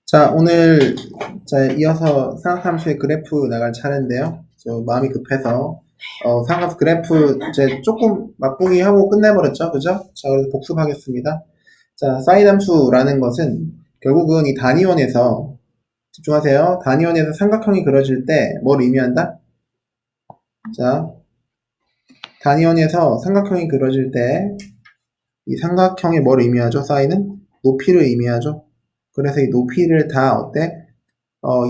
자, 오늘 이어서 삼각함수의 그래프 나갈 차례인데요. 저 마음이 급해서 삼각함수 그래프 이제 조금 맛보기 하고 끝내버렸죠, 그죠? 자, 그래서 복습하겠습니다. 자, 사인 함수라는 것은 결국은 이 단위원에서 집중하세요. 단위원에서 삼각형이 그려질 때 뭘 의미한다? 자, 단위원에서 삼각형이 그려질 때 이 삼각형이 뭘 의미하죠? 사인은 높이를 의미하죠. 그래서 이 높이를 다 어때?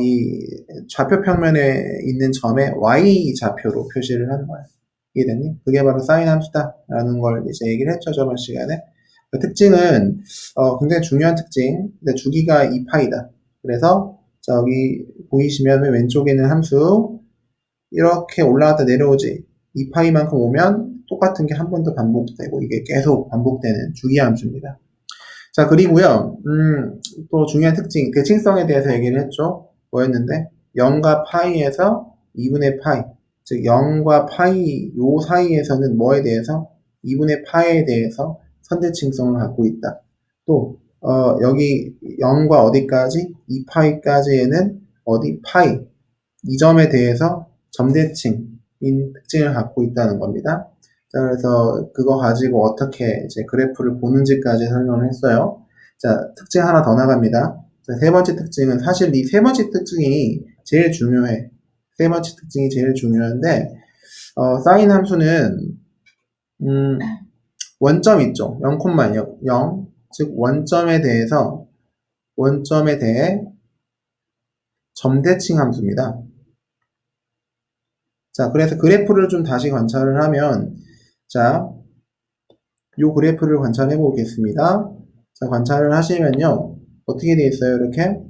이 좌표 평면에 있는 점에 y좌표로 표시를 하는 거야. 이해됐니? 그게 바로 사인 함수다라는 걸 이제 얘기를 했죠, 저번 시간에. 그 특징은 굉장히 중요한 특징. 근데 주기가 2파이다. 그래서 저기 보이시면 왼쪽에 있는 함수 이렇게 올라갔다 내려오지. 2파이만큼 오면 똑같은 게 한 번 더 반복되고 이게 계속 반복되는 주기 함수입니다. 자, 그리고요, 또 중요한 특징, 대칭성에 대해서 얘기를 했죠. 뭐였는데? 0과 파이에서 2분의 파이. 즉, 0과 파이, 요 사이에서는 뭐에 대해서? 2분의 파이에 대해서 선대칭성을 갖고 있다. 또, 여기 0과 어디까지? 2파이까지에는 어디? 파이. 이 점에 대해서 점대칭인 특징을 갖고 있다는 겁니다. 자, 그래서 그거 가지고 어떻게 이제 그래프를 보는지까지 설명을 했어요. 자, 특징 하나 더 나갑니다. 자, 세 번째 특징은 사실 이 세 번째 특징이 제일 중요해. 세 번째 특징이 제일 중요한데, 사인 함수는, 원점 있죠. 0,0. 즉, 원점에 대해 점대칭 함수입니다. 자, 그래서 그래프를 좀 다시 관찰을 하면, 자, 요 그래프를 관찰해 보겠습니다. 자, 관찰을 하시면요. 어떻게 되어 있어요, 이렇게?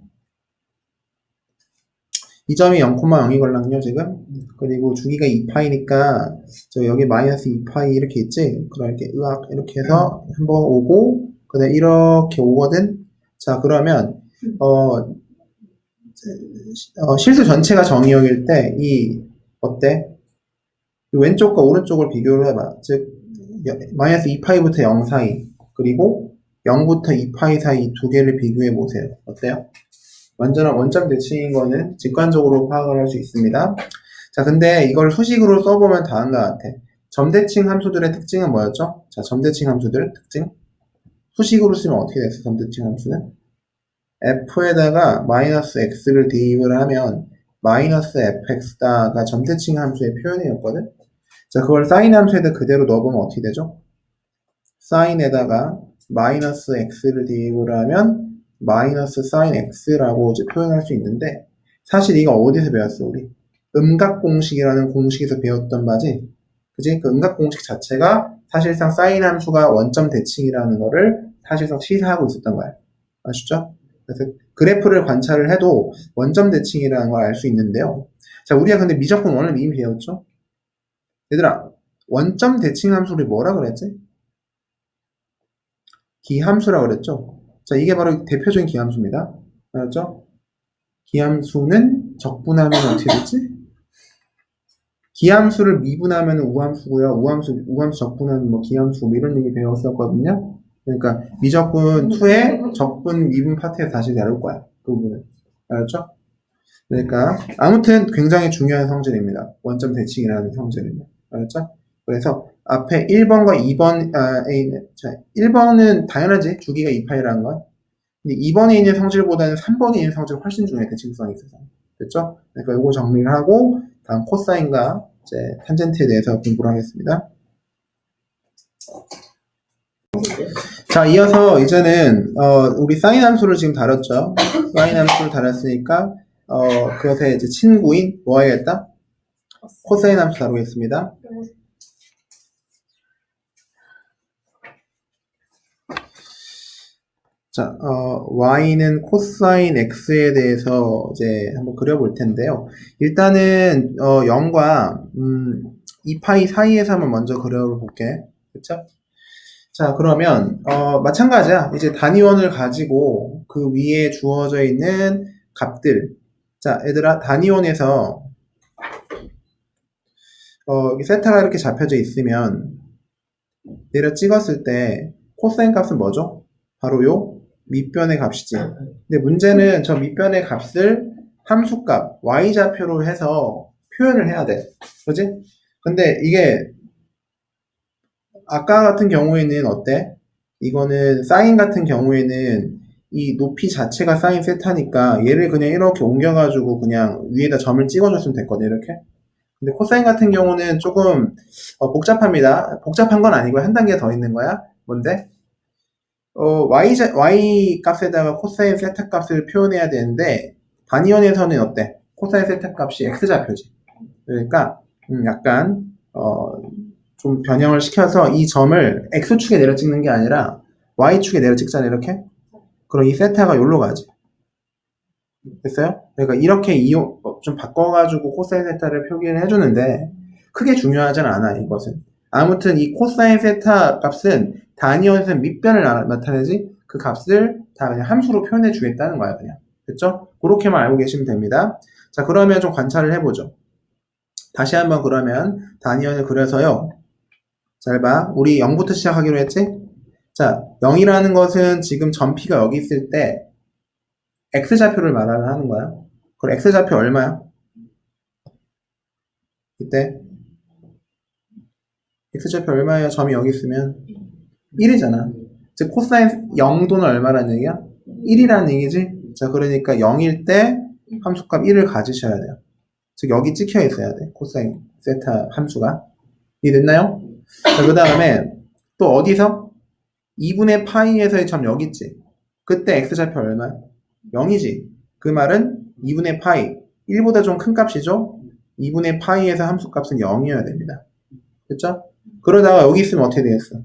이 점이 0,0이걸랑요, 지금? 그리고 주기가 2파이니까, 여기 마이너스 2파이 이렇게 있지? 그럼 이렇게, 이렇게 해서 한번 오고, 그 다음에 이렇게 오거든? 자, 그러면, 실수 전체가 정의역일 때, 어때? 왼쪽과 오른쪽을 비교를 해봐. 즉, 마이너스 2파이부터 0 사이, 그리고 0부터 2파이 사이 두 개를 비교해 보세요. 어때요? 완전한 원점 대칭인 거는 직관적으로 파악을 할 수 있습니다. 자, 근데 이걸 수식으로 써보면 다음과 같아. 점대칭 함수들의 특징은 뭐였죠? 자, 점대칭 함수들 특징. 수식으로 쓰면 어떻게 됐어, 점대칭 함수는? f에다가 마이너스 x를 대입을 하면 마이너스 fx다가 점대칭 함수의 표현이었거든? 자, 그걸 사인 함수에다 그대로 넣어보면 어떻게 되죠? 사인에다가 마이너스 x를 대입을 하면 마이너스 사인 x라고 이제 표현할 수 있는데, 사실 이거 어디서 배웠어, 우리? 음각공식이라는 공식에서 배웠던 바지? 그지? 그 음각공식 자체가 사실상 사인 함수가 원점 대칭이라는 거를 사실상 시사하고 있었던 거야. 아시죠? 그래서 그래프를 관찰을 해도 원점 대칭이라는 걸 알 수 있는데요. 자, 우리가 근데 미적분 원을 이미 배웠죠? 얘들아, 원점 대칭 함수를 뭐라 그랬지? 기함수라고 그랬죠? 자, 이게 바로 대표적인 기함수입니다. 알았죠? 기함수는 적분하면 어떻게 됐지? 기함수를 미분하면 우함수고요. 우함수 적분하면 뭐 기함수 뭐 이런 얘기 배웠었거든요. 그러니까 미적분 2의 적분 미분 파트에서 다시 다룰 거야. 그 부분은. 알았죠? 그러니까 아무튼 굉장히 중요한 성질입니다. 원점 대칭이라는 성질은요. 알았죠? 그래서 앞에 1번과 2번, 1번은 당연하지. 주기가 2파이라는 건. 근데 2번에 있는 성질보다는 3번에 있는 성질이 훨씬 중요해. 대칭성이 있어서. 됐죠? 그러니까 이거 정리를 하고 다음 코사인과 이제 탄젠트에 대해서 공부를 하겠습니다. 자, 이어서 이제는 우리 사인 함수를 지금 다뤘죠. 사인 함수를 다뤘으니까 그것의 이제 친구인 뭐 해야겠다? 코사인 함수 다루겠습니다. 자, y는 코사인 x에 대해서 이제 한번 그려볼 텐데요. 일단은 0과 2파이 사이에서 한번 먼저 그려볼게. 그쵸? 자, 그러면 마찬가지야. 이제 단위원을 가지고 그 위에 주어져 있는 값들. 자, 얘들아, 단위원에서 세타가 이렇게 잡혀져 있으면 내려 찍었을 때 코사인 값은 뭐죠? 바로 요 밑변의 값이지. 근데 문제는 저 밑변의 값을 함수값 y좌표로 해서 표현을 해야 돼. 그지? 근데 이게 아까 같은 경우에는 어때? 이거는 사인 같은 경우에는 이 높이 자체가 사인 세타니까 얘를 그냥 이렇게 옮겨가지고 그냥 위에다 점을 찍어줬으면 됐거든, 이렇게. 근데 코사인 같은 경우는 조금 복잡합니다. 복잡한 건 아니고 한 단계 더 있는 거야. 뭔데? y 값에다가 코사인 세타 값을 표현해야 되는데 단위원에서는 어때? 코사인 세타 값이 x좌표지. 그러니까 약간 좀 변형을 시켜서 이 점을 x축에 내려 찍는 게 아니라 y축에 내려 찍잖아, 이렇게. 그럼 이 세타가 여기로 가지. 됐어요? 그러니까 이렇게 좀 바꿔가지고 코사인 세타를 표기를 해주는데 크게 중요하진 않아, 이것은. 아무튼 이 코사인 세타 값은 단위원에서 밑변을 나타내지 그 값을 다 그냥 함수로 표현해 주겠다는 거야, 그냥. 됐죠? 그렇게만 알고 계시면 됩니다. 자, 그러면 좀 관찰을 해보죠. 다시 한번 그러면 단위원을 그려서요. 잘 봐. 우리 0부터 시작하기로 했지? 자, 0이라는 것은 지금 점P가 여기 있을 때 x좌표를 말하는 거야. 그럼 x좌표 얼마야? 이때 x좌표 얼마예요? 점이 여기 있으면 1이잖아. 즉 코사인 0도는 얼마라는 얘기야? 1이라는 얘기지? 자, 그러니까 0일 때 함수값 1을 가지셔야 돼요. 즉 여기 찍혀 있어야 돼. 코사인 세타 함수가. 이해됐나요? 자, 그 다음에 또 어디서? 2분의 파이에서의 점 여기 있지. 그때 x좌표 얼마야? 0이지. 그 말은 2분의 파이 1보다 좀 큰 값이죠? 2분의 파이에서 함수값은 0이어야 됩니다. 그쵸? 그러다가 여기 있으면 어떻게 되겠어?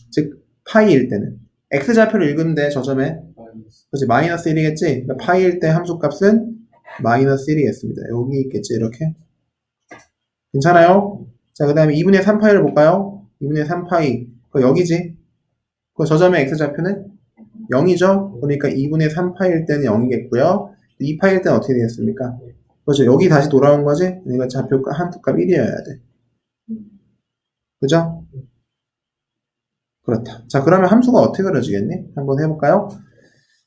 즉 파이일 때는 x좌표를 읽은데 저 점에 그렇지 마이너스 1이겠지? 그러니까 파이일 때 함수값은 마이너스 1이겠습니다. 여기 있겠지, 이렇게. 괜찮아요? 자, 그 다음에 2분의 3파이를 볼까요? 2분의 3파이 그거 여기지? 그 저 점의 x좌표는 0이죠? 그러니까 2분의 3파일 때는 0이겠고요. 2파일 때는 어떻게 되겠습니까? 그렇죠. 여기 다시 돌아온 거지? 그러니까 좌표 함수값 1이어야 돼. 그죠? 그렇다. 자, 그러면 함수가 어떻게 그려지겠니? 한번 해볼까요?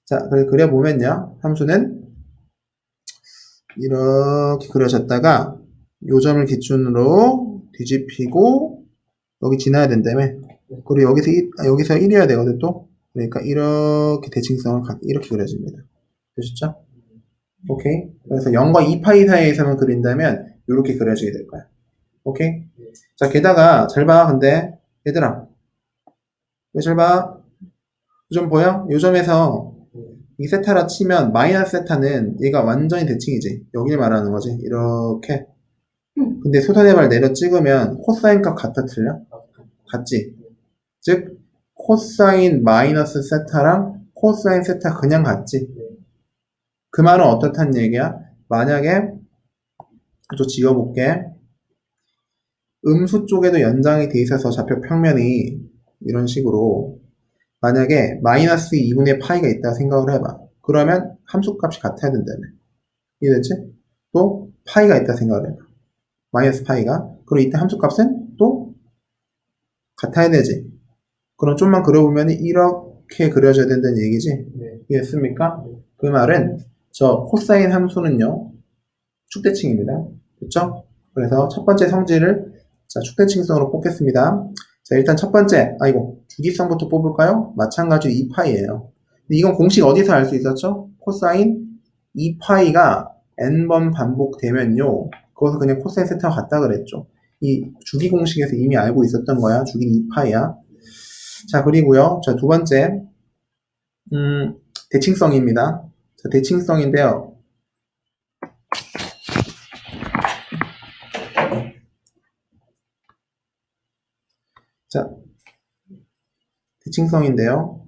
자, 그려보면요. 함수는 이렇게 그려졌다가 요 점을 기준으로 뒤집히고 여기 지나야 된다며. 그리고 여기서 1이어야 되거든, 또. 그러니까 이렇게 대칭성을 이렇게 그려집니다. 되셨죠? 오케이. 그래서 0과 2파이 사이에서만 그린다면 이렇게 그려지게 될 거야. 오케이. 자, 게다가 잘 봐. 근데 얘들아, 왜 잘 봐? 요점 보여? 요점에서 이 세타라 치면 마이너스 세타는 얘가 완전히 대칭이지. 여길 말하는 거지. 이렇게. 근데 소선의 발 내려 찍으면 코사인 값 같아, 틀려? 같지? 즉 코사인 마이너스 세타랑 코사인 세타 그냥 같지? 그 말은 어떻다는 얘기야? 만약에 좀 지워볼게. 음수 쪽에도 연장이 돼 있어서 좌표 평면이 이런 식으로 만약에 마이너스 2분의 파이가 있다고 생각을 해봐. 그러면 함수값이 같아야 된다며. 이해됐지? 또 파이가 있다고 생각을 해봐. 마이너스 파이가. 그럼 이때 함수값은 또 같아야 되지. 그럼 좀만 그려보면 이렇게 그려져야 된다는 얘기지? 네. 이해했습니까? 그 말은 저 코사인 함수는요. 축대칭입니다. 그쵸? 그래서 첫 번째 성질을 자, 축대칭성으로 뽑겠습니다. 자, 일단 첫 번째, 주기성부터 뽑을까요? 마찬가지로 2파이예요. 이건 공식 어디서 알 수 있었죠? 코사인 2파이가 n번 반복되면요. 그것을 그냥 코사인 세타와 같다 그랬죠. 이 주기 공식에서 이미 알고 있었던 거야. 주기는 2파이야. 자, 그리고요. 자, 두 번째, 대칭성입니다. 자, 대칭성인데요. 자, 대칭성인데요.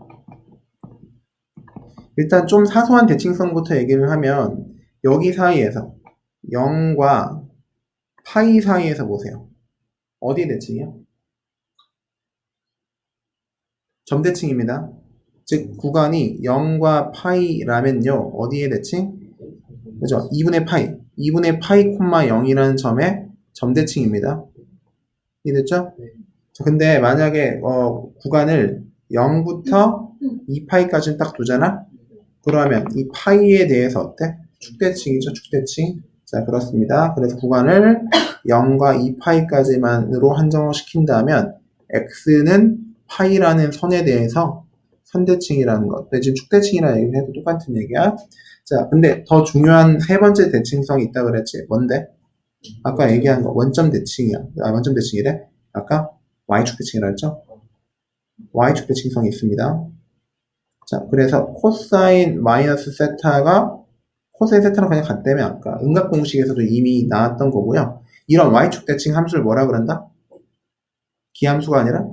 일단 좀 사소한 대칭성부터 얘기를 하면 여기 사이에서 0과 파이 사이에서 보세요. 어디 대칭이요? 점대칭입니다. 즉 구간이 0과 파이라면요. 어디에 대칭? 그죠? 2분의 파이. 2분의 파이 콤마 0이라는 점의 점대칭입니다. 이해됐죠? 자, 근데 만약에 구간을 0부터 2파이까지는 딱 두잖아? 그러면 이 파이에 대해서 어때? 축대칭이죠, 축대칭. 자, 그렇습니다. 그래서 구간을 0과 2파이까지만으로 한정을 시킨다면 x는 파이라는 선에 대해서 선대칭이라는 것. 근데 지금 축대칭이라는 얘기를 해도 똑같은 얘기야. 자, 근데 더 중요한 세 번째 대칭성이 있다 그랬지. 뭔데? 아까 얘기한 거 원점 대칭이야. 아, 원점 대칭이래? 아까 y축 대칭이라 했죠? y축 대칭성이 있습니다. 자, 그래서 코사인 마이너스 세타가 코사인 세타랑 그냥 같다며 아까 음각 공식에서도 이미 나왔던 거고요. 이런 y축 대칭 함수를 뭐라 그런다? 기함수가 아니라?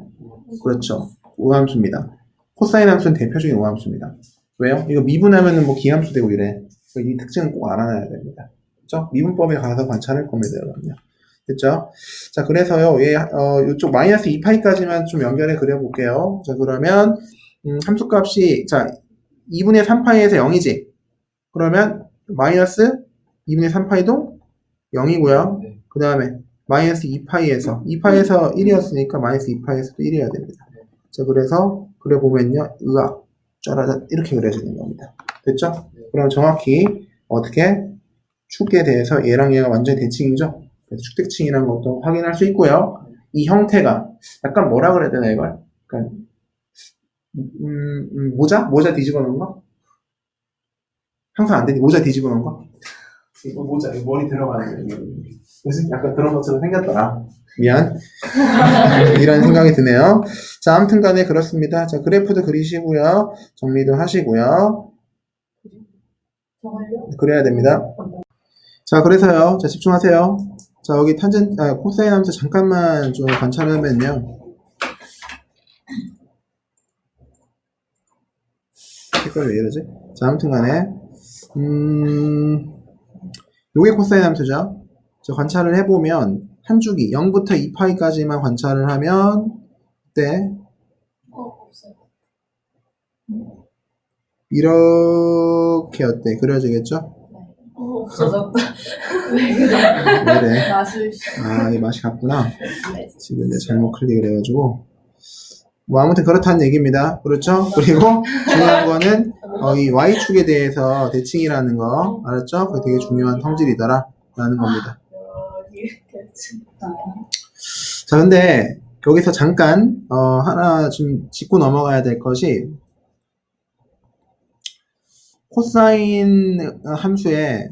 그렇죠. 우함수입니다. 코사인 함수는 대표적인 우함수입니다. 왜요? 이거 미분하면은 뭐 기함수 되고 이래. 이 특징은 꼭 알아놔야 됩니다. 그렇죠? 미분법에 가서 관찰할 겁니다, 여러분요. 됐죠? 자, 그래서요, 이쪽 마이너스 2파이까지만 좀 연결해 그려볼게요. 자, 그러면, 함수값이, 자, 2분의 3파이에서 0이지? 그러면, 마이너스 2분의 3파이도 0이고요. 그 다음에, 마이너스 2파이에서, 2파이에서 1이었으니까 마이너스 2파이에서도 1이어야 됩니다. 자, 그래서, 그려보면요, 으악, 짜라잔, 이렇게 그려지는 겁니다. 됐죠? 그럼 정확히, 어떻게, 축에 대해서 얘랑 얘가 완전히 대칭이죠? 그래서 축대칭이라는 것도 확인할 수 있고요. 이 형태가 약간 뭐라 그래야 되나 이걸? 그러니까 모자 뒤집어 놓은 거? 항상 안 되니 모자 뒤집어 놓은 거? 이거 모자 머리 들어가는 거. 그래서 약간 그런 것처럼 생겼더라. 미안. 이런 생각이 드네요. 자, 아무튼 간에 그렇습니다. 자, 그래프도 그리시고요. 정리도 하시고요. 그래야 됩니다. 자, 그래서요. 자, 집중하세요. 자, 여기 코사인 함수 잠깐만 좀 관찰하면요. 색깔 왜 이러지? 자, 아무튼 간에, 요게 코사인 함수죠. 자, 관찰을 해보면, 한 주기, 0부터 2파이까지만 관찰을 하면, 그때, 이렇게 어때? 그려지겠죠? 없어졌다. 왜 그래? 맛을. 아, 이 맛이 갔구나. 지금 내가 잘못 클릭을 해가지고. 뭐, 아무튼 그렇다는 얘기입니다. 그렇죠? 그리고 중요한 거는, 이 Y축에 대해서 대칭이라는 거, 알았죠? 그게 되게 중요한 성질이더라. 라는 겁니다. 자, 근데, 여기서 잠깐, 하나 좀 짚고 넘어가야 될 것이, 코사인 함수의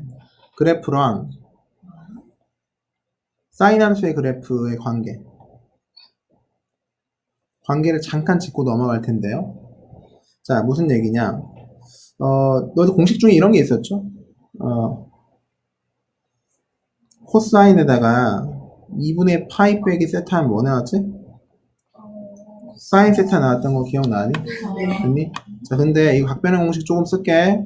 그래프랑 사인 함수의 그래프의 관계를 잠깐 짚고 넘어갈 텐데요. 자, 무슨 얘기냐? 너도 공식 중에 이런 게 있었죠? 코사인에다가 2분의 파이 빼기 세타 하면 뭐 나왔지? 사인 세타 나왔던 거 기억나니? 됐니? 자, 근데 이 각변형 공식 조금 쓸게.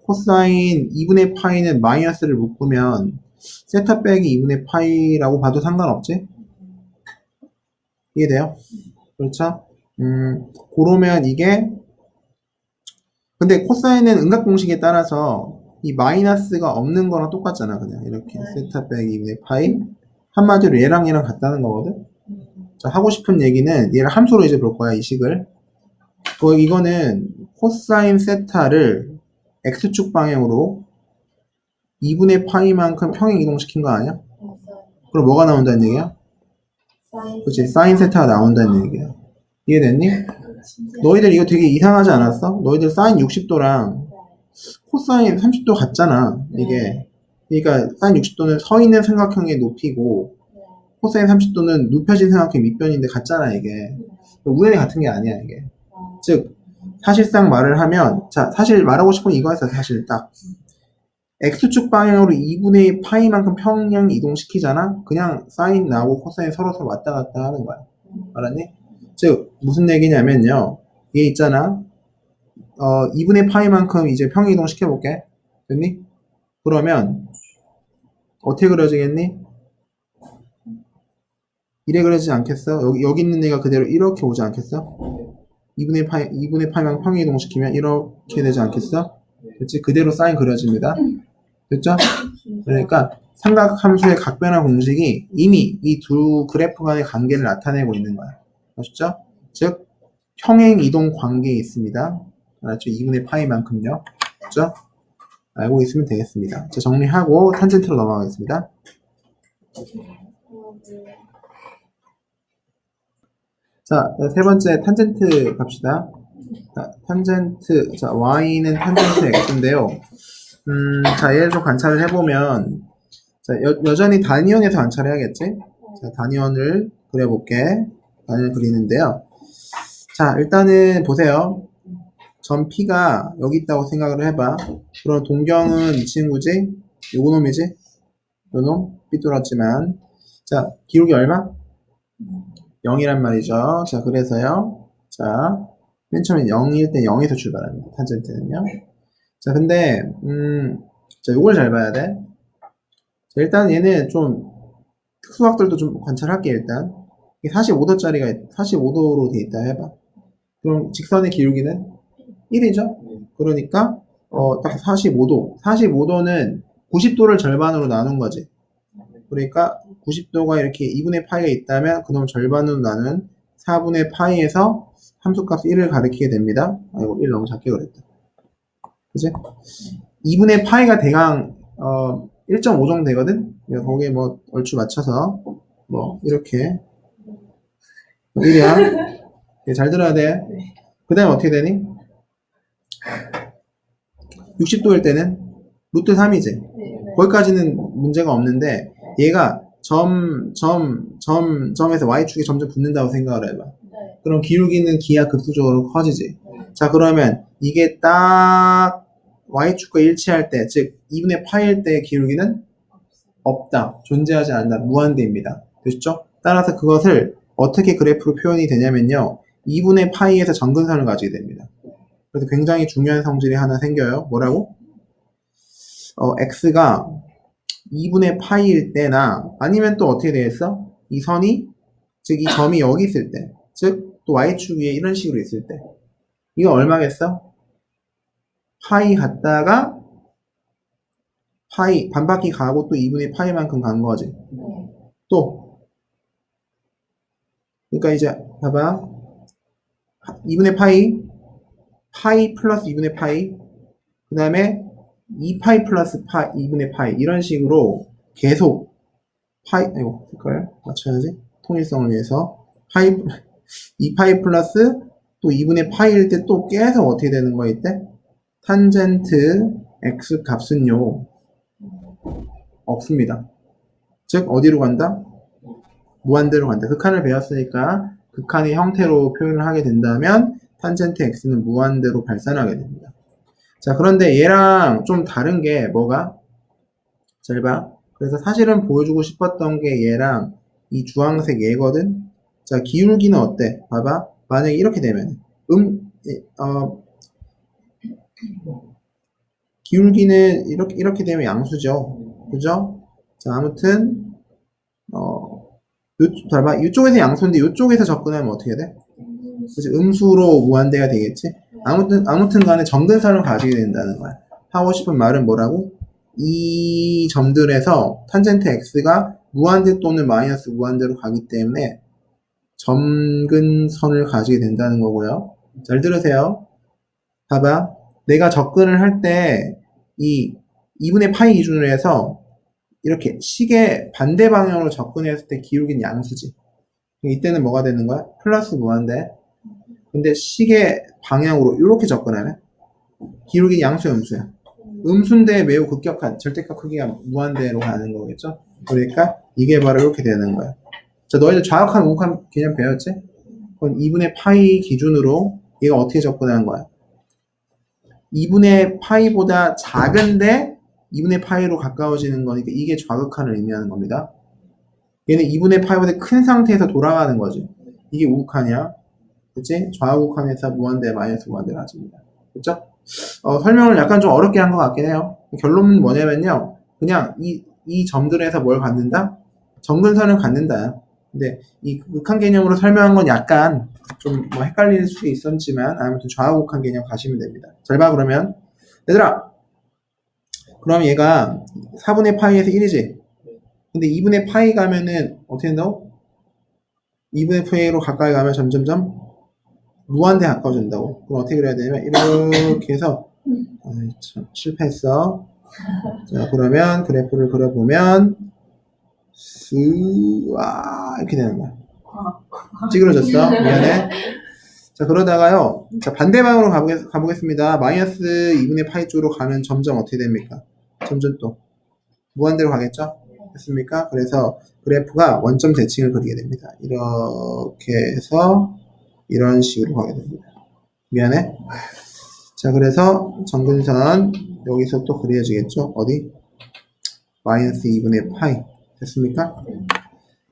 코사인 2분의 파이는 마이너스를 묶으면 세타 빼기 2분의 파이라고 봐도 상관없지? 이해돼요? 그렇죠? 그러면 이게 근데 코사인은 음각 공식에 따라서 이 마이너스가 없는 거랑 똑같잖아. 그냥 이렇게 세타 빼기 2분의 파이 한마디로 얘랑 같다는 거거든? 자, 하고 싶은 얘기는 얘를 함수로 이제 볼 거야, 이 식을. 이거는 코사인 세타를 x축 방향으로 2분의 파이만큼 평행 이동시킨 거 아니야? 그럼 뭐가 나온다는 얘기야? 그치, 사인 세타가 나온다는 얘기야. 이해됐니? 너희들 이거 되게 이상하지 않았어? 너희들 사인 60도랑 코사인 30도 같잖아, 이게. 그러니까 사인 60도는 서 있는 삼각형의 높이고 코사인 30도는 눕혀진 삼각형의 밑변인데 같잖아, 이게. 우연히 같은 게 아니야, 이게. 즉, 사실상 말을 하면, 자, 사실 말하고 싶은 건 이거였어, 사실 딱. x축 방향으로 2분의 파이만큼 평행 이동시키잖아? 그냥 사인 나오고 코사인 서로 왔다 갔다 하는 거야. 알았니? 즉, 무슨 얘기냐면요. 얘 있잖아. 2분의 파이만큼 이제 평행 이동 시켜볼게. 됐니? 그러면, 어떻게 그려지겠니? 이래 그려지지 않겠어? 여기 있는 애가 그대로 이렇게 오지 않겠어? 2분의 파이만큼 평행 이동 시키면 이렇게 되지 않겠어? 그렇지? 그대로 사인 그려집니다. 됐죠? 그러니까 삼각함수의 각변화 공식이 이미 이 두 그래프 간의 관계를 나타내고 있는 거야. 아셨죠? 즉 평행 이동 관계에 있습니다. 알았죠? 2분의 파이만큼요. 그죠? 알고 있으면 되겠습니다. 자, 정리하고 탄젠트로 넘어가겠습니다. 자, 세 번째 탄젠트 갑시다. 자, 탄젠트, 자, y는 탄젠트 x인데요. 자, 얘를 좀 관찰을 해보면, 자, 여전히 단위원에서 관찰을 해야겠지? 자, 단위원을 그려볼게. 단위를 그리는데요. 자, 일단은 보세요. 점 P가 여기 있다고 생각을 해봐. 그럼 동경은 이 친구지? 요거 놈이지? 요 놈? 삐뚤었지만. 자, 기울기 얼마? 0이란 말이죠. 자, 그래서요. 자, 맨 처음에 0일 때 0에서 출발합니다. 탄젠트는요. 자, 근데, 자, 요걸 잘 봐야 돼. 자, 일단 얘는 좀, 특수각들도 좀 관찰할게, 일단. 45도짜리가, 45도로 돼 있다 해봐. 그럼 직선의 기울기는 1이죠? 그러니까, 딱 45도. 45도는 90도를 절반으로 나눈 거지. 그러니까 90도가 이렇게 2분의 파이가 있다면 그놈 절반으로 나눈 4분의 파이에서 함수값 1을 가리키게 됩니다. 아이고 1 너무 작게 그랬다. 그치? 2분의 파이가 대강 1.5 정도 되거든? 거기에 뭐 얼추 맞춰서 뭐 이렇게 1이야. 잘 들어야 돼. 그 다음에 어떻게 되니? 60도일 때는 루트 3이지. 거기까지는 문제가 없는데 얘가 점에서 y축에 점점 붙는다고 생각을 해봐. 그럼 기울기는 기하 급수적으로 커지지. 자, 그러면 이게 딱 y축과 일치할 때, 즉 2분의 파일 때의 기울기는 없다. 존재하지 않는다. 무한대입니다. 됐죠? 따라서 그것을 어떻게 그래프로 표현이 되냐면요. 2분의 파이에서 정근선을 가지게 됩니다. 그래서 굉장히 중요한 성질이 하나 생겨요. 뭐라고? x가 2분의 파이일 때나 아니면 또 어떻게 되겠어? 이 선이, 즉 이 점이 여기 있을 때, 즉 또 y축 위에 이런 식으로 있을 때 이거 얼마겠어? 파이 갔다가 파이 반바퀴 가고 또 2분의 파이만큼 간 거지. 또 그러니까 이제 봐봐. 2분의 파이 플러스 2분의 파이, 그 다음에 2파이 플러스 2분의 파이 이런 식으로 계속 아이고 색깔 맞춰야지. 통일성을 위해서 2파이 플러스 또 2분의 파이일 때 또 계속 어떻게 되는 거야 이때? 탄젠트 x 값은요 없습니다. 즉 어디로 간다? 무한대로 간다. 극한을 배웠으니까 극한의 형태로 표현을 하게 된다면 탄젠트 x는 무한대로 발산하게 됩니다. 자, 그런데 얘랑 좀 다른 게 뭐가? 잘 봐. 그래서 사실은 보여주고 싶었던 게 얘랑 이 주황색 얘거든? 자, 기울기는 어때? 봐봐. 만약에 이렇게 되면, 기울기는 이렇게 되면 양수죠. 그죠? 자, 아무튼, 잘 봐. 이쪽에서 양수인데 이쪽에서 접근하면 어떻게 돼? 그치? 음수로 무한대가 되겠지? 아무튼 간에 정근선을 가지게 된다는 거야. 하고 싶은 말은 뭐라고? 이 점들에서 탄젠트 x가 무한대 또는 마이너스 무한대로 가기 때문에 점근선을 가지게 된다는 거고요. 잘 들으세요. 봐봐. 내가 접근을 할 때 이 2분의 파이 기준으로 해서 이렇게 시계 반대 방향으로 접근했을 때 기울기는 양수지. 이때는 뭐가 되는 거야? 플러스 무한대. 근데 시계 방향으로 이렇게 접근하면 기울기 양수야, 음수야. 음수인데 매우 급격한 절대값 크기가 무한대로 가는 거겠죠? 그러니까 이게 바로 이렇게 되는 거야. 자, 너희들 좌극한 우극한 개념 배웠지? 그럼 2분의 파이 기준으로 얘가 어떻게 접근하는 거야? 2분의 파이보다 작은데 2분의 파이로 가까워지는 거니까 이게 좌극한을 의미하는 겁니다. 얘는 2분의 파이보다 큰 상태에서 돌아가는 거지. 이게 우극한이야. 그치? 좌우극한에서 무한대, 마이너스 무한대를 가집니다. 그쵸? 설명을 약간 좀 어렵게 한 것 같긴 해요. 결론은 뭐냐면요. 그냥 이 점들에서 뭘 갖는다? 정근선을 갖는다. 근데 이 극한 개념으로 설명한 건 약간 좀 뭐 헷갈릴 수도 있었지만 아무튼 좌우극한 개념 가시면 됩니다. 잘 봐, 그러면. 얘들아! 그럼 얘가 4분의 파이에서 1이지? 근데 2분의 파이 가면은 어떻게 된다고? 2분의 파이로 가까이 가면 점점점 무한대 가까워진다고. 그럼 어떻게 그려야 되냐면 이렇게 해서 참 실패했어. 자, 그러면 그래프를 그려보면 이렇게 되는 거야. 찌그러졌어. 미안해. 자, 그러다가요. 자, 반대 방향으로 가보겠습니다. 마이너스 2분의 파이 쪽으로 가면 점점 어떻게 됩니까? 점점 또 무한대로 가겠죠? 됐습니까? 그래서 그래프가 원점 대칭을 그리게 됩니다. 이렇게 해서 이런 식으로 가게 됩니다. 미안해. 자, 그래서 정근선 여기서 또 그려지겠죠? 어디? 마이너스 2분의 파이. 됐습니까?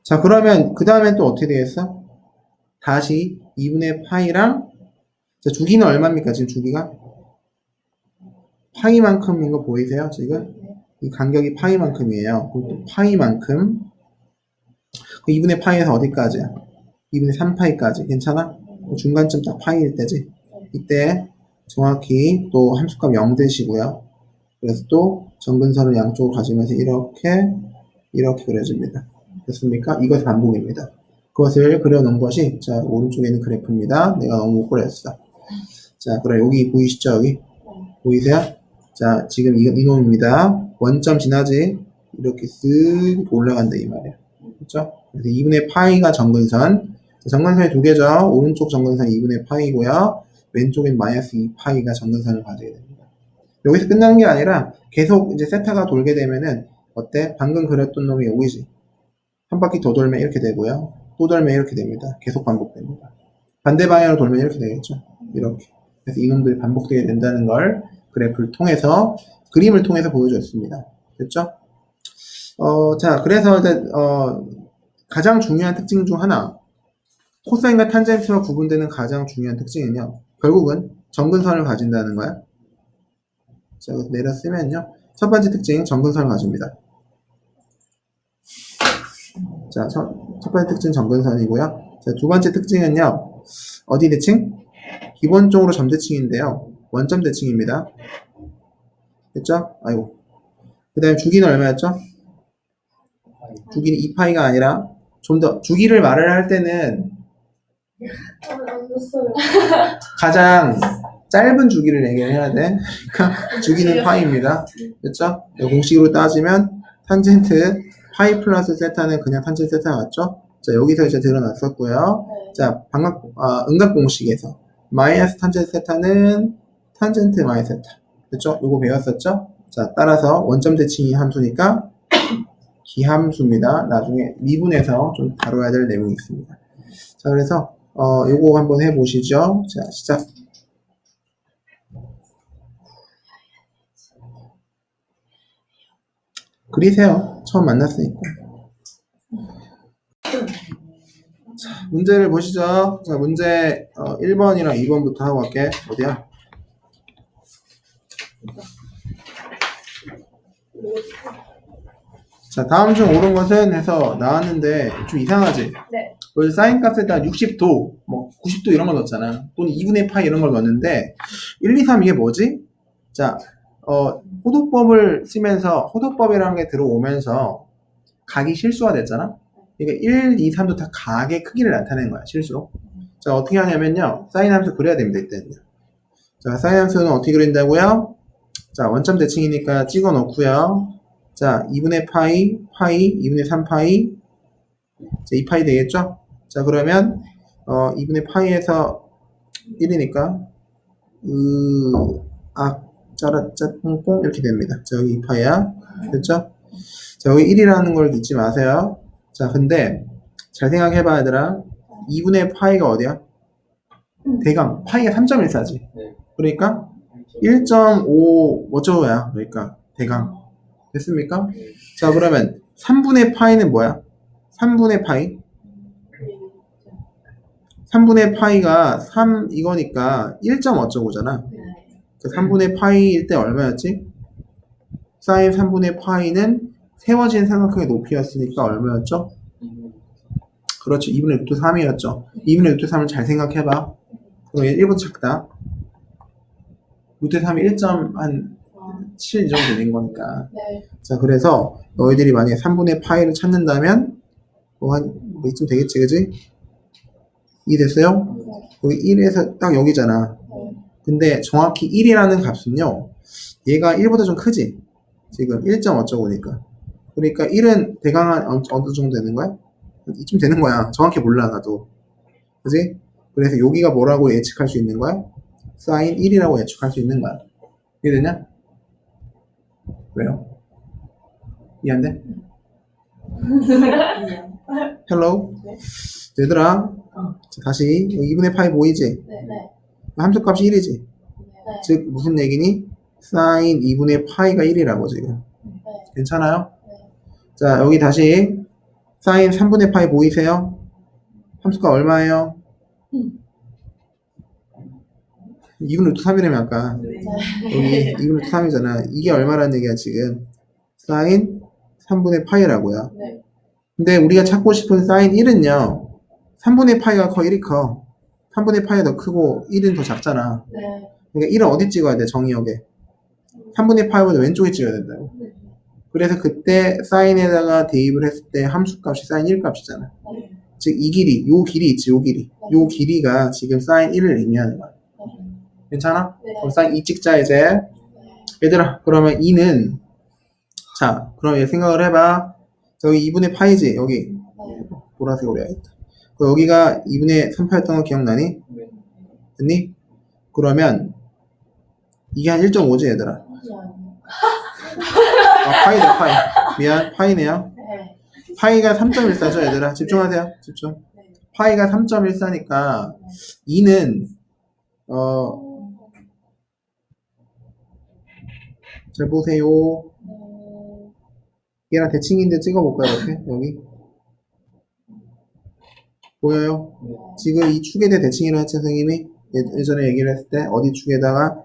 자, 그러면 그 다음엔 또 어떻게 되겠어? 다시 2분의 파이랑 자, 주기는 얼마입니까? 지금 주기가? 파이만큼인 거 보이세요? 지금? 이 간격이 파이만큼이에요. 그것도 파이만큼 2분의 파이에서 어디까지야? 2분의 3파이까지. 괜찮아? 중간쯤 딱 파이일 때지. 이때 정확히 또 함수값 0 되시고요. 그래서 또 정근선을 양쪽으로 가지면서 이렇게 그려집니다. 됐습니까? 이것이 반복입니다. 그것을 그려놓은 것이 자 오른쪽에 있는 그래프입니다. 내가 너무 못 그렸어. 자, 그럼 여기 보이시죠? 여기 보이세요? 자, 지금 이놈입니다. 원점 지나지 이렇게 쓱 올라간다 이 말이에요. 그렇죠? 그래서 2분의 파이가 정근선. 정근선이 두 개죠. 오른쪽 정근선이 2분의 파이고요. 왼쪽엔 마이너스 2파이가 정근선을 가지게 됩니다. 여기서 끝나는 게 아니라 계속 이제 세타가 돌게 되면은 어때? 방금 그렸던 놈이 여기지. 한 바퀴 더 돌면 이렇게 되고요. 또 돌면 이렇게 됩니다. 계속 반복됩니다. 반대 방향으로 돌면 이렇게 되겠죠. 이렇게. 그래서 이놈들이 반복되게 된다는 걸 그래프를 통해서 그림을 통해서 보여줬습니다. 됐죠? 자, 그래서 가장 중요한 특징 중 하나 코사인과 탄젠트와 구분되는 가장 중요한 특징은요. 결국은 정근선을 가진다는 거야. 자, 여기서 내려 쓰면요. 첫 번째 특징 정근선을 가집니다. 자, 첫 번째 특징 정근선이고요. 자, 두 번째 특징은요. 어디 대칭? 기본적으로 점대칭인데요. 원점 대칭입니다. 됐죠? 아이고. 그 다음에 주기는 얼마였죠? 주기는 2파이가 아니라 좀 더 주기를 말을 할 때는 가장 짧은 주기를 얘기를 해야 돼. 그러니까 주기는 파이입니다. 됐죠? 공식으로 따지면 탄젠트 파이 플러스 세타는 그냥 탄젠트 세타 같죠? 자, 여기서 이제 드러났었고요. 자, 음각 공식에서 마이너스 탄젠트 세타는 탄젠트 마이너스 세타. 됐죠? 요거 배웠었죠? 자, 따라서 원점 대칭이 함수니까 기함수입니다. 나중에 미분에서 좀 다뤄야 될 내용이 있습니다. 자, 그래서 요거 한번 해보시죠. 자, 시작. 그리세요. 처음 만났으니까. 자, 문제를 보시죠. 자, 문제 1번이랑 2번부터 하고 갈게. 어디야? 자, 다음 중 옳은 것은 해서 나왔는데 좀 이상하지? 네. 그래서 사인 값에다 60도, 뭐 90도 이런 걸 넣었잖아. 또는 2분의 파이 이런 걸 넣었는데 1, 2, 3 이게 뭐지? 자, 호도법을 쓰면서 호도법이라는 게 들어오면서 각이 실수가 됐잖아. 그러니까 1, 2, 3도 다 각의 크기를 나타내는 거야, 실수로. 자, 어떻게 하냐면요. 사인 함수 그려야 됩니다, 이때는요. 자, 사인 함수는 어떻게 그린다고요? 자, 원점 대칭이니까 찍어 놓고요. 자, 2분의 파이, 2분의 3파이, 자, 2파이 되겠죠? 자, 그러면 2분의 파이에서 1이니까 짜라짜 뽕뽕 이렇게 됩니다. 자, 여기 2파이야. 됐죠? 자, 여기 1이라는 걸 잊지 마세요. 자, 근데 잘 생각해봐, 얘들아. 2분의 파이가 어디야? 대강. 파이가 3.14지. 그러니까 1.5 어쩌고야. 그러니까 대강. 됐습니까? 자, 그러면 3분의 파이는 뭐야? 3분의 파이? 3분의 파이가 3 이거니까 1. 어쩌고잖아. 3분의 파이일 때 얼마였지? 사인 3분의 파이는 세워진 삼각형의 높이였으니까 얼마였죠? 그렇죠. 2분의 루트 3이었죠. 2분의 루트 3을 잘 생각해봐. 그럼 얘 1분 작다. 루트 3이 1.7 정도 되는 거니까. 네. 자, 그래서 너희들이 만약에 3분의 파이를 찾는다면 뭐 한 이쯤 되겠지, 그지? 이해됐어요? 여기 1에서 딱 여기잖아. 근데 정확히 1이라는 값은요, 얘가 1보다 좀 크지? 지금 1점 어쩌고니까. 그러니까 1은 대강 어느 정도 되는 거야? 이쯤 되는 거야. 정확히 몰라, 나도. 그지? 그래서 여기가 뭐라고 예측할 수 있는 거야? 사인 1이라고 예측할 수 있는 거야. 이해되냐? 왜요? 이해 안 돼? 헬로우? 얘들아, 자, 다시 2분의 파이 보이지? 함수값이 1이지? 즉 무슨 얘기니? 사인 2분의 파이가 1이라고 지금. 괜찮아요? 자, 여기 다시 사인 3분의 파이 보이세요? 함수가 얼마예요? 2분 루트 3이라며 아까. 여기 2분 루트 3이잖아. 이게 얼마라는 얘기야 지금? 사인 3분의 파이라고요. 근데 우리가 찾고 싶은 사인 1은요. 3분의 파이가 커 1이 커. 3분의 파이가 더 크고 1은 더 작잖아. 그러니까 1은 어디 찍어야 돼? 정의역에. 3분의 파이보다 왼쪽에 찍어야 된다고. 그래서 그때 사인에다가 대입을 했을 때 함수값이 사인 1 값이잖아. 즉 이 길이, 요 길이 있지, 요 길이. 요 길이가 지금 사인 1을 의미하는 거야. 괜찮아? 그럼 사인 2 찍자 이제. 얘들아, 그러면 2는 자, 그럼 얘 생각을 해봐. 여기 2분의 파이지, 여기. 보라색으로 해야겠다. 여기가 2분의 3파였던 거 기억나니? 됐니? 그러면 이게 한 1.5지 얘들아. 파이네 파이. 미안, 파이네요. 파이가 3.14죠 얘들아. 집중하세요. 집중. 파이가 3.14니까 2는 잘 보세요. 얘랑 대칭인데 찍어볼까요? 이렇게 여기 보여요? 지금 이 축에 대해 대칭이라고 했지 선생님이 예전에 얘기를 했을 때 어디 축에다가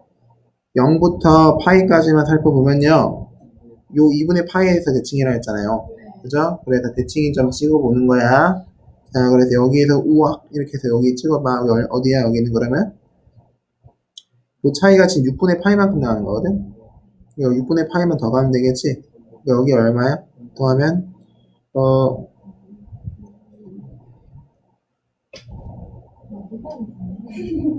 0부터 파이까지만 살펴보면요 요 2분의 파이에서 대칭이라고 했잖아요. 그죠? 그래서 대칭인 점 찍어보는 거야. 자, 그래서 여기에서 우와 이렇게 해서 여기 찍어봐. 어디야 여기는 그러면 요 차이가 지금 6분의 파이만큼 나오는 거거든. 이거 6분의 파이만 더 가면 되겠지. 여기 얼마야? 더하면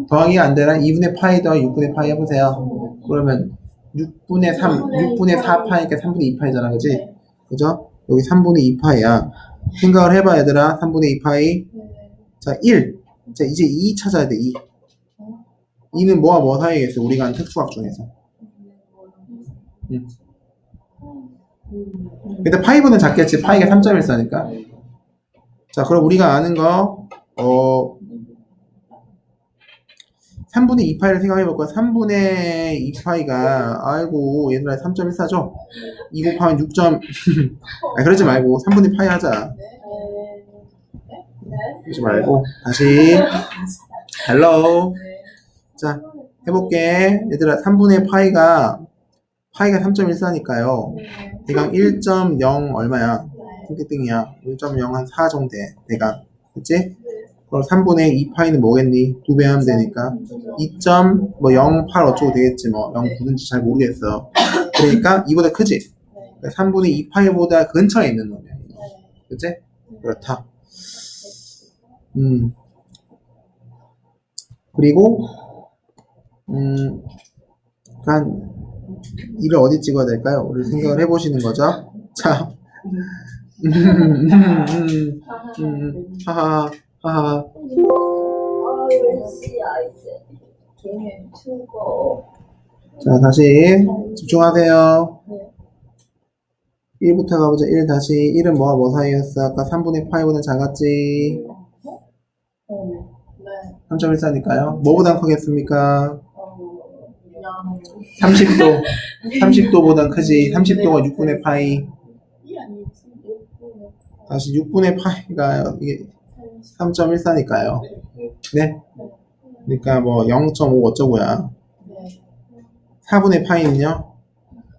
더하기가 안 되나? 2분의 파이 더하기 6분의 파이 해보세요. 그러면 6분의 3, 6분의 4파이니까 3분의 2파이잖아, 그지? 그죠? 여기 3분의 2파이야. 생각을 해봐, 얘들아. 3분의 2파이. 자, 1. 자, 이제 2 찾아야 돼, 2. 2는 뭐와 뭐 사이겠어? 우리가 한 특수학 중에서. 근데 파이보다는 작겠지. 파이가 3.14니까. 자, 그럼 우리가 아는 거, 3분의 2파이를 생각해볼까? 3분의 2파이가, 아이고, 얘들아 3.14죠? 2 곱하면 6. 아, 그러지 말고, 3분의 파이 하자. 그러지 말고, 다시. 헬로. 자, 해볼게. 얘들아, 3분의 파이가 3.14니까요. 대강 1.0 얼마야? 띵띵이야. 1.0 한 4 정도 돼. 대강. 그치? 그럼 3분의 2파이는 뭐겠니? 2배 하면 되니까 2.08 어쩌고 되겠지 뭐 0.9든지 잘 모르겠어. 그러니까 2보다 크지? 3분의 2파이보다 근처에 있는 놈이야. 그치? 그렇다. 그리고 한 이를 어디 찍어야 될까요? 우리 생각을 해보시는 거죠. 자, 하하, 하하. 자, 다시 집중하세요. 1부터 가보자. 1 다시 1은 뭐와 뭐 사이였어? 아까 3분의 파이보다 작았지? 3.14니까요. 뭐보다 크겠습니까? 30도. 30도보단 크지. 30도가 6분의 파이. 다시 6분의 파이가 이게 3.14니까요. 네? 그러니까 뭐 0.5 어쩌고야. 4분의 파이는요?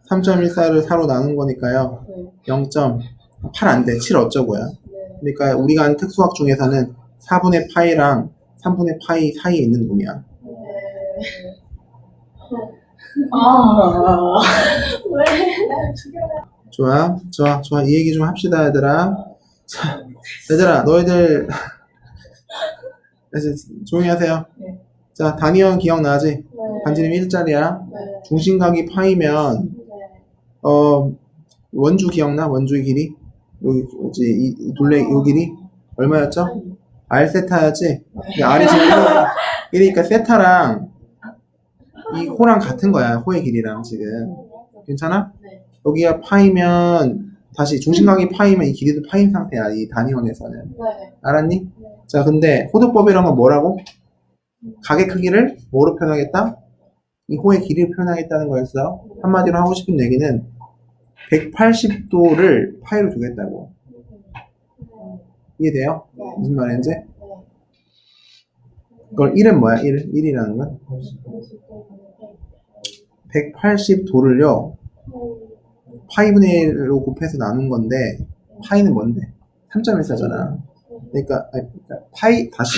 3.14를 4로 나눈 거니까요. 0.8 안 돼. 7 어쩌고야. 그러니까 우리가 하는 특수학 중에서는 4분의 파이랑 3분의 파이 사이에 있는 놈이야. 왜? 좋아. 이 얘기 좀 합시다, 얘들아. 자, 얘들아, 너희들 그래서 조용히 하세요. 네. 자, 단위원 기억나지? 네. 반지름 1짜리야. 네. 중심각이 파이면 네. 원주 기억나? 원주의 길이? 여기 뭐지? 이 둘레 요 길이 얼마였죠? R 세타였지? 근데 R이 지금 1이니까 세타랑 이 호랑 같은 거야. 호의 길이랑 지금. 괜찮아? 네. 여기가 파이면 다시 중심각이 파이면 이 길이도 파인 상태야. 이 단위원에서는. 네. 알았니? 네. 자, 근데 호도법이란 건 뭐라고? 각의 크기를 뭐로 표현하겠다? 이 호의 길이를 표현하겠다는 거였어. 한마디로 하고 싶은 얘기는 180도를 파이로 주겠다고. 이해돼요? 네. 무슨 말인지? 네. 그걸 1은 뭐야? 1이라는 건? 180도를요, 파이분의 1로 곱해서 나눈 건데, 파이는 뭔데? 3.14잖아. 그러니까 파이, 다시.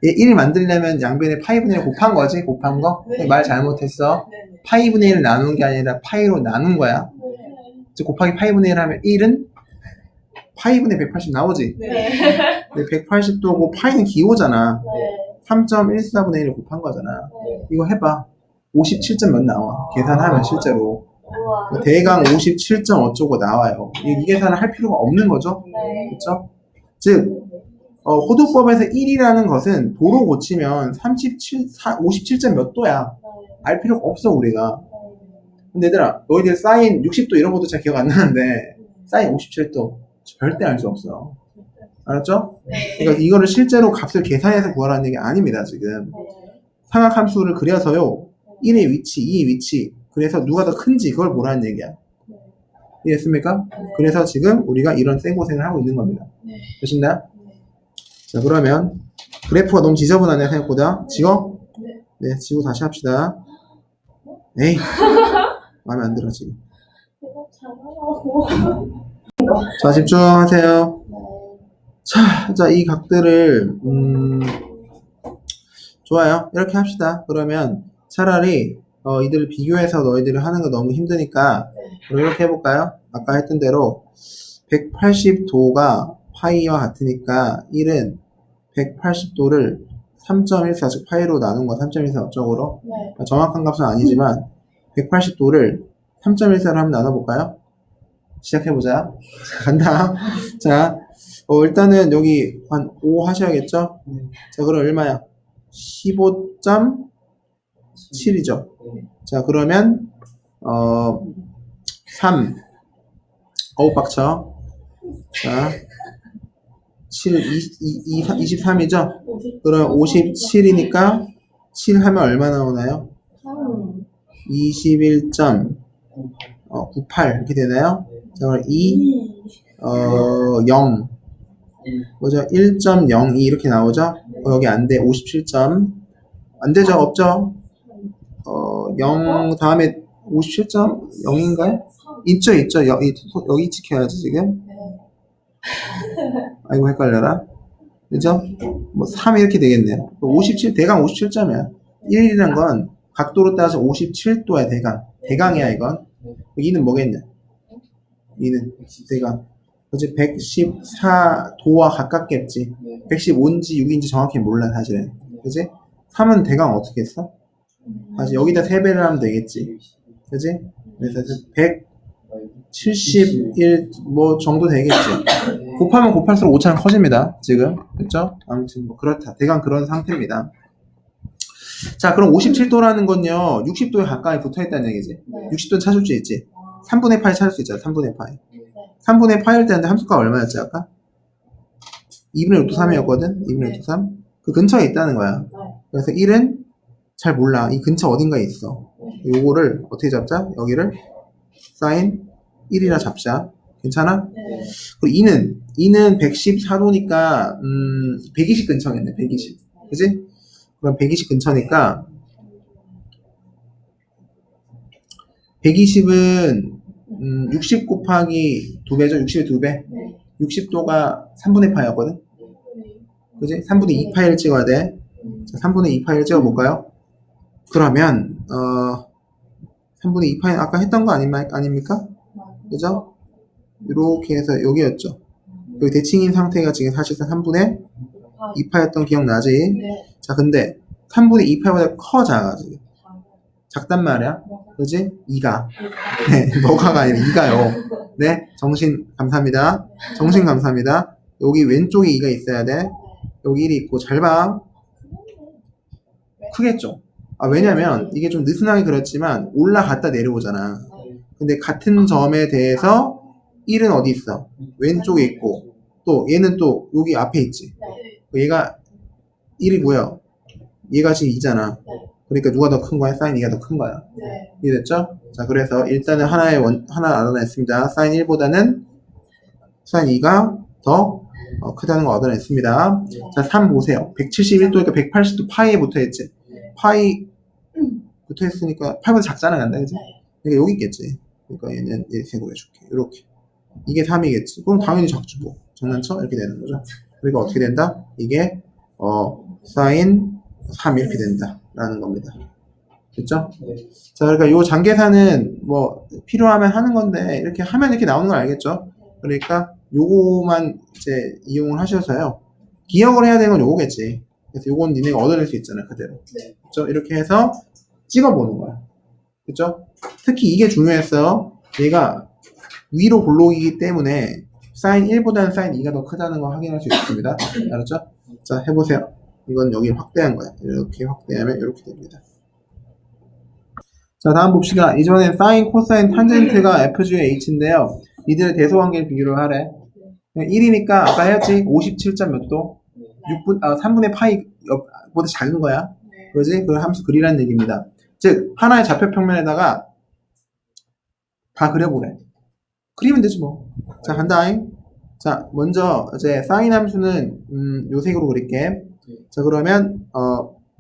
얘 1을 만들려면 양변에 파이분의 1을 곱한 거지? 곱한 거? 말 잘못했어. 네. 파이분의 1을 나눈 게 아니라 파이로 나눈 거야. 즉, 곱하기 파이분의 1 하면 1은 파이분의 180 나오지? 네. 근데 180도고 파이는 기호잖아. 네. 3.14분의 1을 곱한 거잖아. 네. 이거 해봐. 57점 몇 나와? 계산하면 실제로. 우와. 대강 57점 어쩌고 나와요. 이 계산을 할 필요가 없는 거죠? 네. 그렇죠? 즉, 호도법에서 1이라는 것은 도로 고치면 57점 몇 도야. 알 필요가 없어, 우리가. 근데 얘들아, 너희들 사인 60도 이런 것도 잘 기억 안 나는데, 사인 57도 절대 알 수 없어. 알았죠? 그러니까 이거를 실제로 값을 계산해서 구하라는 얘기 아닙니다, 지금. 삼각함수를 그려서요, 1의 위치, 2의 위치, 그래서 누가 더 큰지 그걸 보라는 얘기야. 이해했습니까? 그래서 지금 우리가 이런 생고생을 하고 있는 겁니다. 되셨나요? 자, 그러면 그래프가 너무 지저분하네, 생각보다. 지워? 네, 지우고 다시 합시다. 에이, 마음에 안 들어, 지금. 자, 집중하세요. 자, 이 각들을 좋아요. 이렇게 합시다. 그러면 차라리 이들을 비교해서 너희들이 하는 거 너무 힘드니까 그럼 이렇게 해볼까요? 아까 했던 대로 180도가 파이와 같으니까 1은 180도를 3.14, 즉 파이로 나눈 거 3.14 어쩌고로? 네. 정확한 값은 아니지만 180도를 3.14로 한번 나눠볼까요? 시작해보자. 간다. 자, 일단은 여기 한 5 하셔야겠죠? 자, 그럼 얼마야? 15.7이죠. 자, 그러면 3 빡쳐. 자, 7, 23이죠? 그럼 57이니까 7 하면 얼마 나오나요? 21.98 이렇게 되나요? 자, 그럼 0 뭐죠? 1.02 이렇게 나오죠? 여기 안 돼. 57점. 안 되죠? 없죠? 0 다음에 57.0인가요? 있죠, 있죠. 여기 찍혀야지, 지금. 아이고, 헷갈려라. 그죠? 뭐, 3 이렇게 되겠네요. 57, 대강 57점이야. 1이라는 건 각도로 따져서 57도야, 대강. 대강이야, 이건. 2는 뭐겠냐? 2는 대강. 그치? 114도와 가깝겠지. 115인지 6인지 정확히 몰라, 사실은. 그치? 3은 대강 어떻게 했어? 다시 여기다 3배를 하면 되겠지. 그치? 그래서 171 뭐 정도 되겠지. 곱하면 곱할수록 오차는 커집니다. 지금. 그쵸? 아무튼 뭐 그렇다. 대강 그런 상태입니다. 자, 그럼 57도라는 건요, 60도에 가까이 붙어 있다는 얘기지. 60도는 찾을 수 있지. 3분의 파이 찾을 수 있잖아. 3분의 파이. 3분의 파이일 때는데 함수가 얼마였지, 아까? 2분의 루트 3이었거든? 2분의 루트 3? 그 근처에 있다는 거야. 그래서 1은 잘 몰라. 이 근처 어딘가에 있어. 요거를 어떻게 잡자? 여기를 사인 1이나 잡자. 괜찮아? 그리고 2는 114도니까 120 근처겠네. 120. 그지? 그럼 120 근처니까 120은 60 곱하기 2배죠? 60의 2배? 60도가 3분의 파이였거든? 그지? 3분의 2 파이를 찍어야 돼. 자, 3분의 2 파이를 찍어볼까요? 그러면 3분의 2 파이는 아까 했던 거 아닙니까? 그죠? 이렇게 해서 여기였죠. 여기 대칭인 상태가 지금 사실상 3분의 2파였던 기억나지? 네. 자, 근데 3분의 2파보다 커, 작아, 지금. 작단 말이야. 그지? 2가. 네, 너가가 아니라 2가요. 네, 정신 감사합니다. 정신 감사합니다. 여기 왼쪽에 2가 있어야 돼. 여기 1이 있고, 잘 봐. 크겠죠? 아, 왜냐면 이게 좀 느슨하게 그렸지만 올라갔다 내려오잖아. 근데 같은 점에 대해서 1은 어디 있어? 왼쪽에 있고, 또 얘는 또 여기 앞에 있지. 얘가 1이고요. 얘가 지금 2잖아. 그러니까 누가 더 큰 거야? 사인 2가 더 큰 거야. 이해됐죠? 자, 그래서 일단은 하나 알아냈습니다. 사인 1보다는 사인 2가 더 크다는 거 얻어냈습니다. 자, 3 보세요. 171도니까 180도 파이에 붙어있지. 파이 붙어있으니까 파이보다 작잖아, 간다, 그지? 그러니까 여기 있겠지. 그러니까 얘는 이렇게 그려줄게. 이렇게. 이게 3이겠지. 그럼 당연히 작지 뭐. 장난쳐? 이렇게 되는 거죠. 그러니까 어떻게 된다? 이게 사인 3 이렇게 된다 라는 겁니다. 됐죠? 자, 그러니까 요 장계산은 뭐 필요하면 하는 건데 이렇게 하면 이렇게 나오는 걸 알겠죠? 그러니까 요거만 이제 이용을 하셔서요. 기억을 해야 되는 건 요거겠지. 그래서 요건 니네가 얻어낼 수 있잖아, 그대로. 그렇죠? 이렇게 해서 찍어보는 거야. 그렇죠? 특히 이게 중요했어요. 얘가 위로 볼록이기 때문에 사인 1보다는 사인 2가 더 크다는 거 확인할 수 있습니다. 알았죠? 자, 해보세요. 이건 여기 확대한 거야. 이렇게 확대하면 이렇게 됩니다. 자, 다음 봅시다. 이전엔 사인, 코사인, 탄젠트가 FG의 H인데요. 이들의 대소관계를 비교를 하래. 1이니까 아까 했지? 57점 몇 도? 3분의 파이 보다 작은 거야. 그러지? 그걸 함수 그리라는 얘기입니다. 즉, 하나의 좌표 평면에다가 다 그려보래. 그리면 되지 뭐. 자, 간다잉. 자, 먼저 이제 사인 함수는 요 색으로 그릴게. 자, 그러면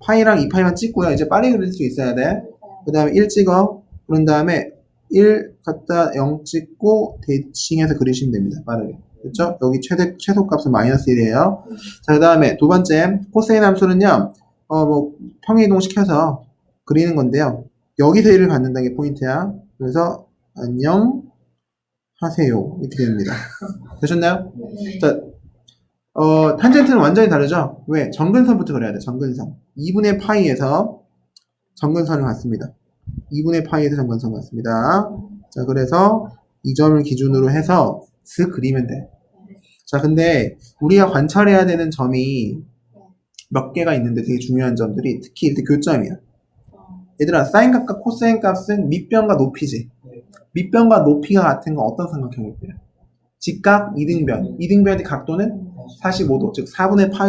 파이랑 2파이만 찍고요. 이제 빨리 그릴 수 있어야 돼. 그 다음에 1 찍어. 그런 다음에 1 갖다 0 찍고 대칭해서 그리시면 됩니다. 빠르게. 그렇죠? 여기 최소값은 마이너스 1이에요. 자, 그 다음에 두 번째 코사인 함수는요. 뭐 평행이동 시켜서 그리는 건데요. 여기서 1을 갖는다는 게 포인트야. 그래서 안녕 하세요. 이렇게 됩니다. 되셨나요? 자, 탄젠트는 완전히 다르죠? 왜? 정근선부터 그려야 돼. 정근선. 2분의 파이에서 정근선을 갖습니다. 2분의 파이에서 정근선 갖습니다. 자, 그래서 이 점을 기준으로 해서 쓱 그리면 돼. 자, 근데 우리가 관찰해야 되는 점이 몇 개가 있는데 되게 중요한 점들이 특히 이렇게 교점이야. 얘들아, 사인 값과 코사인 값은 밑변과 높이지. 밑변과 높이가 같은 건 어떤 삼각형일까요? 직각, 이등변. 이등변의 각도는 45도, 즉 4분의 파이